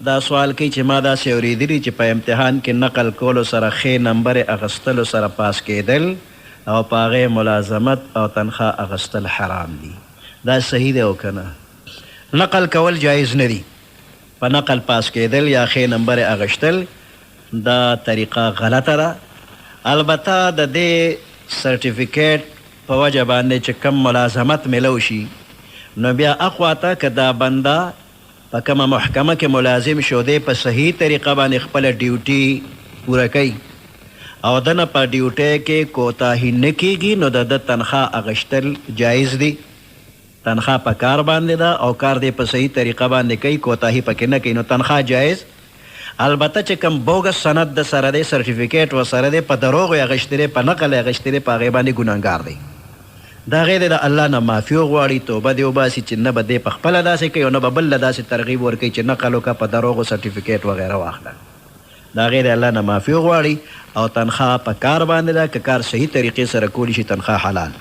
دا سوال کوي چې ما داسې اورېدلي چې په امتحان کې نقل کولو سره ښې نمبر اخیستلو سره پاس کېدل او په هغې ملازمت او تنخواه اخیستل حرام دي. دا صحیح دی او که نه؟ نقل کول جایز نه دي. په نقل پاس کېدل یا ښې نمبر اخیستل دا طریقه غلطه ده. البته د دې سرټیفیکیټ په وجه باندې چې کم ملازمت میلو شي نو بیا اخواته که دا بنده په کومه محکمه کې ملازم شو دی په صحیح طریقه باندې خپله ډیوټي پوره کوي او دنه په ډیوټۍ کې کوتاهي نه کیږي نو د ده تنخواه اخیستل جایز دی. تنخواه په کار باندې ده او کار دی په صحیح طریقه باندې کوي، کوتاهي پکې نه کوي، نو تنخواه جایز. البته چې کوم بوګس سند د سره دی، سرټیفیکیټ و سره دی، په دروغو یې اخیستی دی، په نقل یې اخیستی دی، په هغې باندې ګناهګار دی. د هغې دی د الله نه معافي وغواړي، توبه دې وباسي چې نه به دی په خپله داسې کوي او نه به بل له داسې ترغیب ورکوي چې نقل وکړه، په دروغو سرټیفیکیټ وغیره واخله. د هغې د الله نه معافي وغواړي او تنخواه په کار باندې ده. که کار صحیح طریقې سره کولی شي تنخواه حلال.